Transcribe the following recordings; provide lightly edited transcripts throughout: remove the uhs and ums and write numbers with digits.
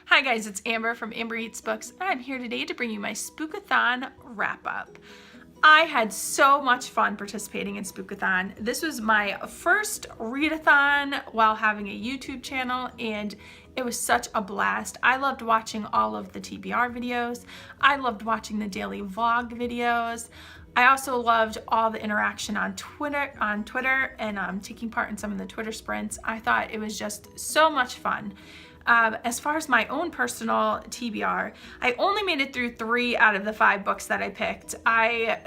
Hi guys, it's Amber from Amber Eats Books, and I'm here today to bring you my Spookathon Wrap Up. I had so much fun participating in Spookathon. This was my first readathon while having a YouTube channel, and it was such a blast. I loved watching all of the TBR videos. I loved watching the daily vlog videos. I also loved all the interaction on Twitter and taking part in some of the Twitter sprints. I thought it was just so much fun. As far as my own personal TBR, I only made it through 3 out of the 5 books that I picked. I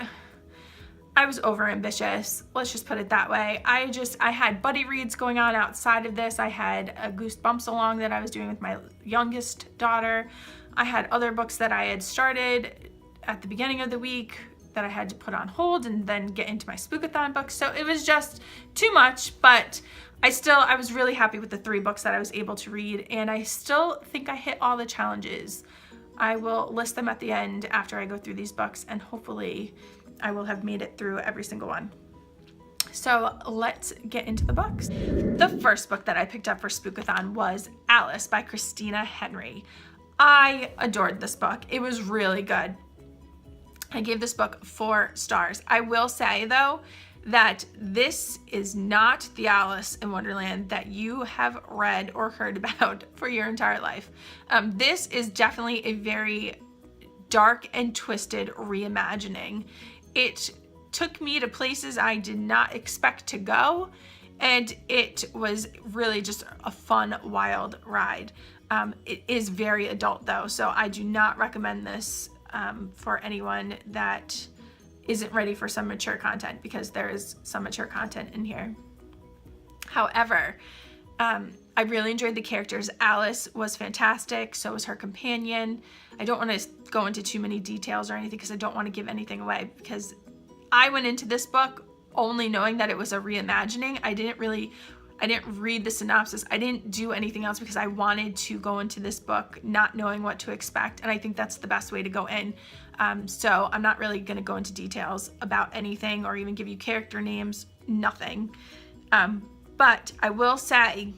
was overambitious, let's just put it that way. I had buddy reads going on outside of this. I had a Goosebumps along that I was doing with my youngest daughter. I had other books that I had started at the beginning of the week that I had to put on hold and then get into my Spookathon books. So it was just too much, but I was really happy with the 3 books that I was able to read, and I still think I hit all the challenges. I will list them at the end after I go through these books, and hopefully I will have made it through every single one. So let's get into the books. The first book that I picked up for Spookathon was Alice by Christina Henry. I adored this book. It was really good. I gave this book 4 stars. I will say though, that this is not the Alice in Wonderland that you have read or heard about for your entire life. This is definitely a very dark and twisted reimagining. It took me to places I did not expect to go, and it was really just a fun, wild ride. It is very adult though, so I do not recommend this for anyone that isn't ready for some mature content, because there is some mature content in here. However, I really enjoyed the characters. Alice was fantastic, so was her companion. I don't want to go into too many details or anything because I don't want to give anything away, because I went into this book only knowing that it was a reimagining. I didn't read the synopsis. I didn't do anything else because I wanted to go into this book not knowing what to expect, and I think that's the best way to go in. So I'm not really going to go into details about anything or even give you character names, nothing. But I will say,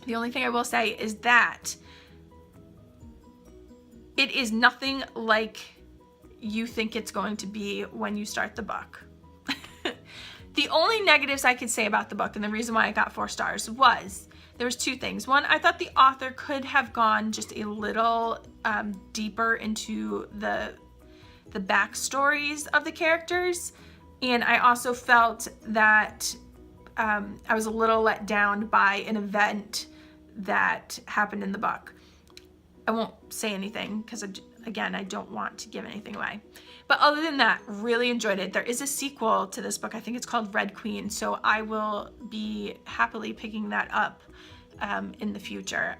the only thing I will say is that it is nothing like you think it's going to be when you start the book. The only negatives I could say about the book, and the reason why I got 4 stars, was there was 2 things. One, I thought the author could have gone just a little deeper into the backstories of the characters, and I also felt that I was a little let down by an event that happened in the book. I won't say anything because, again, I don't want to give anything away. But other than that, really enjoyed it. There is a sequel to this book. I think it's called Red Queen, so I will be happily picking that up in the future.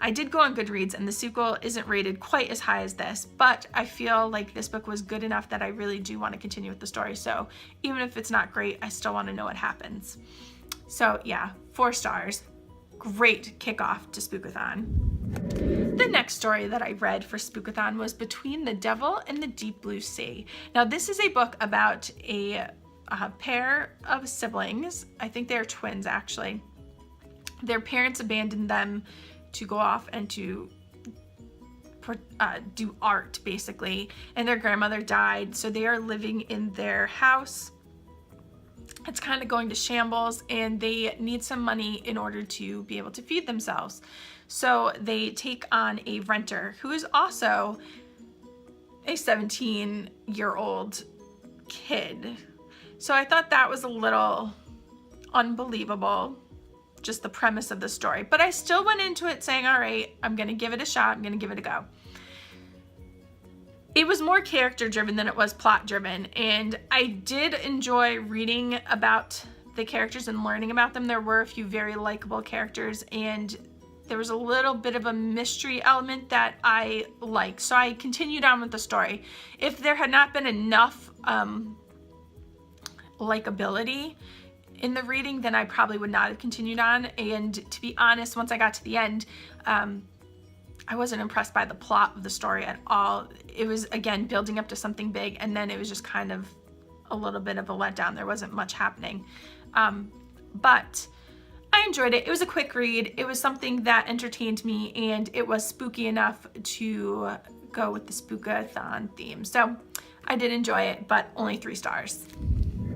I did go on Goodreads, and the sequel isn't rated quite as high as this, but I feel like this book was good enough that I really do want to continue with the story. So even if it's not great, I still want to know what happens. So yeah, 4 stars. Great kickoff to Spookathon. The next story that I read for Spookathon was Between the Devil and the Deep Blue Sea. Now this is a book about a pair of siblings. I think they're twins actually. Their parents abandoned them to go off and to do art basically, and their grandmother died, so they are living in their house. It's kind of going to shambles, and they need some money in order to be able to feed themselves. So they take on a renter who is also a 17-year-old kid. So I thought that was a little unbelievable, just the premise of the story. But I still went into it saying, all right, I'm going to give it a shot. I'm going to give it a go. It was more character driven than it was plot driven, and I did enjoy reading about the characters and learning about them. There were a few very likable characters, and there was a little bit of a mystery element that I liked, so I continued on with the story. If there had not been enough likability in the reading, then I probably would not have continued on. And to be honest, once I got to the end, I wasn't impressed by the plot of the story at all. It was, again, building up to something big, and then it was just kind of a little bit of a letdown. There wasn't much happening. But I enjoyed it. It was a quick read. It was something that entertained me, and it was spooky enough to go with the Spookathon theme. So I did enjoy it, but only 3 stars.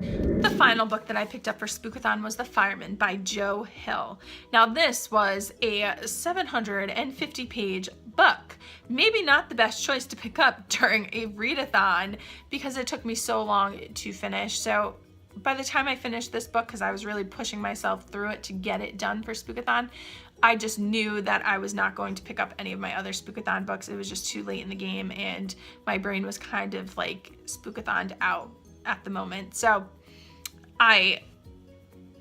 The final book that I picked up for Spookathon was The Fireman by Joe Hill. Now this was a 750-page book. Maybe not the best choice to pick up during a readathon because it took me so long to finish. So by the time I finished this book, because I was really pushing myself through it to get it done for Spookathon, I just knew that I was not going to pick up any of my other Spookathon books. It was just too late in the game, and my brain was kind of like Spookathoned out at the moment. So I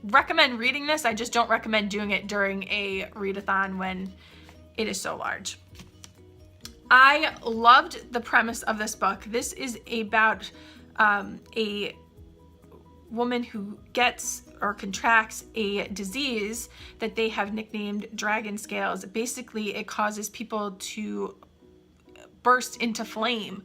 recommend reading this. I just don't recommend doing it during a readathon when it is so large. I loved the premise of this book. This is about a woman who gets or contracts a disease that they have nicknamed dragon scales. Basically, it causes people to burst into flame.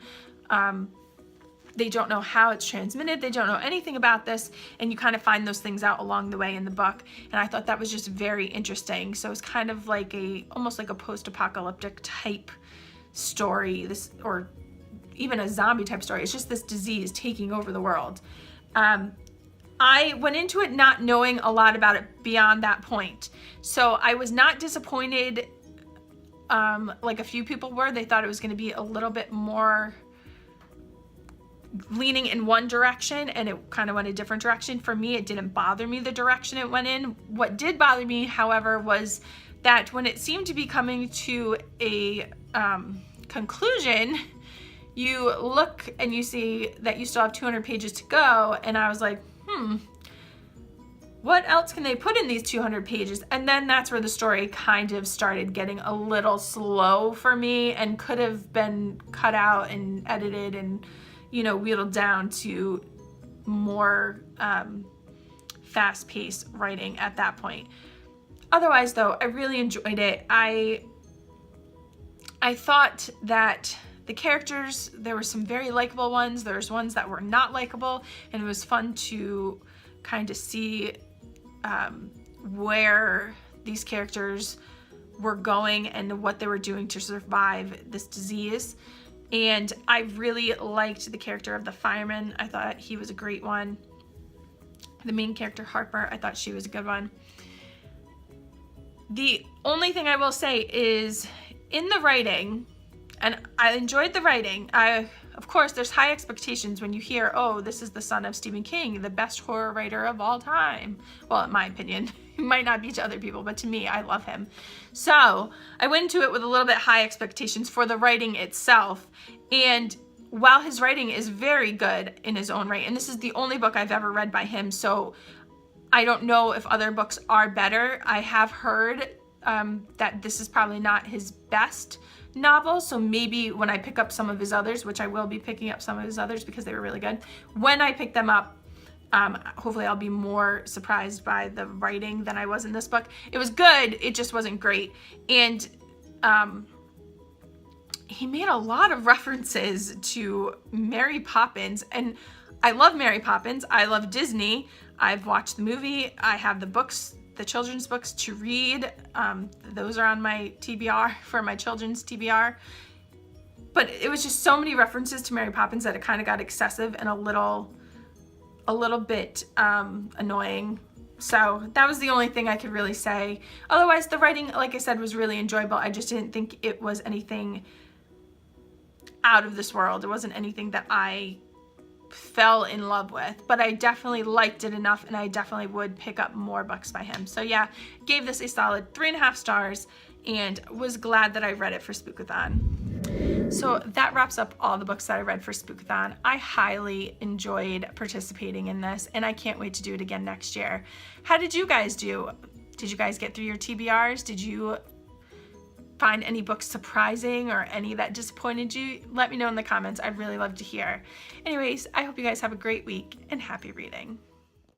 They don't know how it's transmitted. They don't know anything about this, and you kind of find those things out along the way in the book. And I thought that was just very interesting. So it's kind of like almost like a post-apocalyptic type story, or even a zombie type story. It's just this disease taking over the world. I went into it not knowing a lot about it beyond that point. So I was not disappointed like a few people were. They thought it was going to be a little bit more leaning in one direction, and it kind of went a different direction. For me, it didn't bother me the direction it went in. What did bother me, however, was that when it seemed to be coming to a conclusion, you look and you see that you still have 200 pages to go, and I was like, what else can they put in these 200 pages? And then that's where the story kind of started getting a little slow for me and could have been cut out and edited and, you know, wheeled down to more fast-paced writing at that point. Otherwise, though, I really enjoyed it. I thought that the characters, there were some very likable ones. There's ones that were not likable, and it was fun to kind of see where these characters were going and what they were doing to survive this disease. And I really liked the character of the fireman. I thought he was a great one. The main character, Harper, I thought she was a good one. The only thing I will say is in the writing, and I enjoyed the writing. Of course, there's high expectations when you hear, oh, this is the son of Stephen King, the best horror writer of all time. Well, in my opinion, it might not be to other people, but to me, I love him. So I went into it with a little bit high expectations for the writing itself. And while his writing is very good in his own right, and this is the only book I've ever read by him, so I don't know if other books are better. I have heard that this is probably not his best novel, so maybe when I pick up some of his others, which I will be picking up some of his others because they were really good, when I pick them up, hopefully I'll be more surprised by the writing than I was in this book. It was good, it just wasn't great. And he made a lot of references to Mary Poppins, and I love Mary Poppins. I love Disney. I've watched the movie. I have the books, the children's books to read. Those are on my TBR for my children's TBR. But it was just so many references to Mary Poppins that it kind of got excessive and a little bit annoying. So that was the only thing I could really say. Otherwise, the writing, like I said, was really enjoyable. I just didn't think it was anything out of this world. It wasn't anything that I fell in love with, but I definitely liked it enough, and I definitely would pick up more books by him. So yeah, gave this a solid 3.5 stars and was glad that I read it for Spookathon. So that wraps up all the books that I read for Spookathon. I highly enjoyed participating in this, and I can't wait to do it again next year. How did you guys do? Did you guys get through your TBRs? Did you find any books surprising or any that disappointed you? Let me know in the comments. I'd really love to hear. Anyways, I hope you guys have a great week and happy reading.